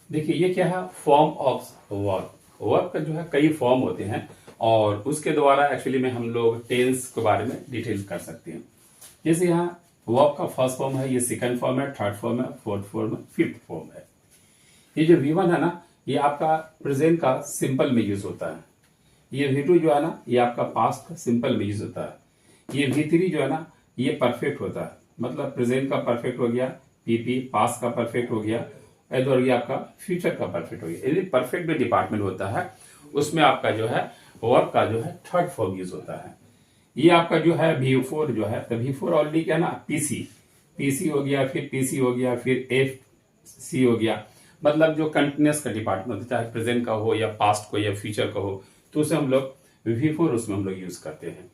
देखिए ये क्या है, फॉर्म ऑफ वर्क। वर्क का जो है कई फॉर्म होते हैं और उसके द्वारा एक्चुअली में हम लोग टेंस के बारे में डिटेल कर सकते हैं। जैसे यहाँ वर्क का फर्स्ट फॉर्म है, ये सेकंड फॉर्म है, थर्ड फॉर्म है, फोर्थ फॉर्म है, फिफ्थ फॉर्म है। ये जो V1 है ना, ये आपका प्रेजेंट का सिंपल में यूज होता है। ये V2 जो है ना, ये आपका पास्ट का सिंपल में यूज होता है। ये V3 जो है ना, ये परफेक्ट होता है, मतलब प्रेजेंट का परफेक्ट हो गया, PP पास्ट का परफेक्ट हो गया, और ये आपका फ्यूचर का परफेक्ट हो गया। यदि परफेक्ट में डिपार्टमेंट होता है उसमें आपका जो है वर्क का जो है थर्ड फॉर्म यूज होता है। ये आपका जो है V4 जो है, तो V4 ऑलरेडी क्या ना, पीसी हो गया, फिर PC हो गया, फिर FC हो गया, मतलब जो कंटिन्यूस का डिपार्टमेंट होता है, चाहे प्रेजेंट का हो या पास्ट को या फ्यूचर का हो, तो उसे हम लोग V4 उसमें हम लोग यूज करते हैं।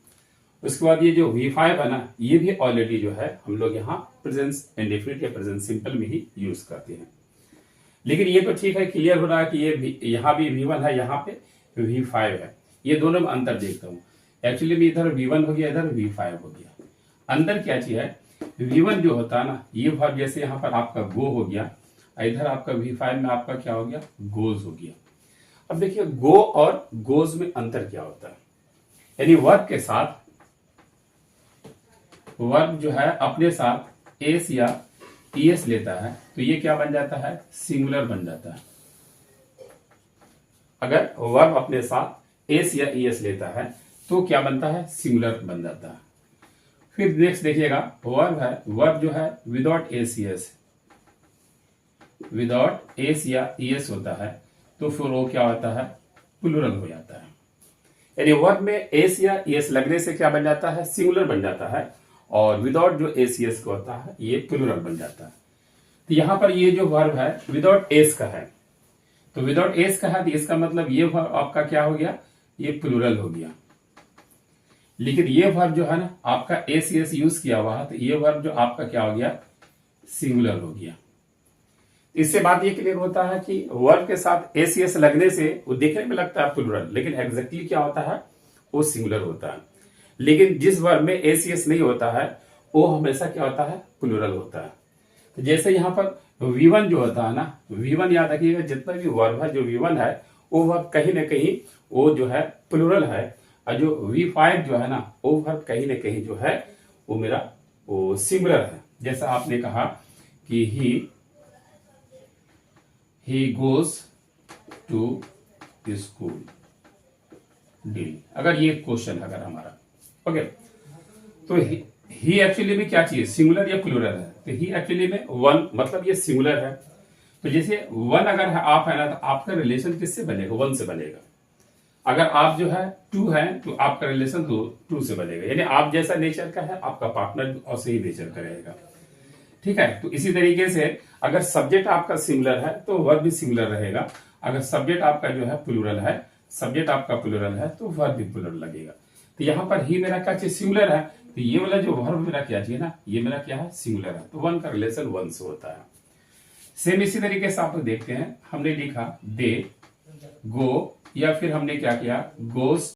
उसके बाद ये जो V5 है ना, ये भी ऑलरेडी जो है हम लोग यहाँ प्रेजेंट इंडेफिनिट या प्रेजेंट सिंपल में ही यूज करते हैं। लेकिन ये तो ठीक है, क्लियर हो रहा है कि ये यहाँ भी V1 है, यहाँ पे V5 है। ये दोनों में अंतर देखता हूँ। एक्चुअली में इधर V1 हो गया, इधर V5 हो गया। अंदर क्या चीज है, V1 जो होता है ना, ये वर्ब जैसे यहाँ पर आपका गो हो गया, इधर आपका V5 में आपका क्या हो गया, गोज हो गया। अब देखिए गो और गोज में अंतर क्या होता है, यानी वर्ब के साथ वर्ब जो है अपने साथ एस या ईएस लेता है तो ये क्या बन जाता है, सिंगुलर बन जाता है। अगर वर्ब अपने साथ एस या ईएस लेता है तो क्या बनता है, सिंगुलर बन जाता है। फिर नेक्स्ट देखिएगा, वर्ब है, वर्ब जो है without S ES, without S या ईएस होता है तो फिर वो क्या होता है, प्लूरल हो जाता है। यानी वर्ब में एस या ईएस लगने से क्या बन जाता है, सिंगुलर बन जाता है, और विदाउट जो एस ईएस का होता है ये प्लूरल बन जाता है। तो यहां पर ये जो वर्ब है विदाउट एस का है, तो विदाउट एस का है तो इसका मतलब ये वर्ब आपका क्या हो गया, ये प्लूरल हो गया। लेकिन ये वर्ब जो है ना आपका एस ईएस यूज किया हुआ है, तो ये वर्ब जो आपका क्या हो गया, सिंगुलर हो गया। इससे बात ये क्लियर होता है कि वर्ब के साथ एस ईएस लगने से वो देखने में लगता है प्लूरल, लेकिन एग्जैक्टली क्या होता है, वो सिंगुलर होता है। लेकिन जिस वर्ब में एस ईएस नहीं होता है वो हमेशा क्या होता है, प्लूरल होता है। तो जैसे यहां पर V1 जो होता है ना, V1 याद रखिएगा, जितना भी वर्ब है जो V1 है वो वर्ब कहीं ना कहीं वो जो है प्लूरल है, और जो V5 जो है ना वो वर्ब कहीं ना कहीं जो है वो मेरा वो सिंगुलर है। जैसा आपने कहा कि he goes to school daily, अगर ये क्वेश्चन है अगर हमारा, ओके, तो ही एक्चुअली में क्या चाहिए, सिंगुलर या प्लूरल है, तो ही एक्चुअली में वन, मतलब ये सिंगुलर है। तो जैसे वन अगर है, आप है ना, तो आपका रिलेशन किससे बनेगा, वन से बनेगा। अगर आप जो है टू है तो आपका रिलेशन टू से बनेगा, यानी आप जैसा नेचर का है आपका पार्टनर और सही नेचर का रहेगा। ठीक है, तो इसी तरीके से अगर सब्जेक्ट आपका सिमिलर है तो वर्ब भी सिमिलर रहेगा। अगर सब्जेक्ट आपका जो है प्लूरल है, सब्जेक्ट आपका प्लूरल है तो वर्ब भी प्लूरल लगेगा। तो यहां पर ही मेरा क्या चाहिए, सिंगुलर है, तो ये वाला जो वर्ब मेरा क्या चाहिए ना, ये मेरा क्या है, सिंगुलर है, तो वन का रिलेशन वन से होता है। सेम इसी तरीके से आप देखते हैं, हमने लिखा दे गो, या फिर हमने क्या किया, गोस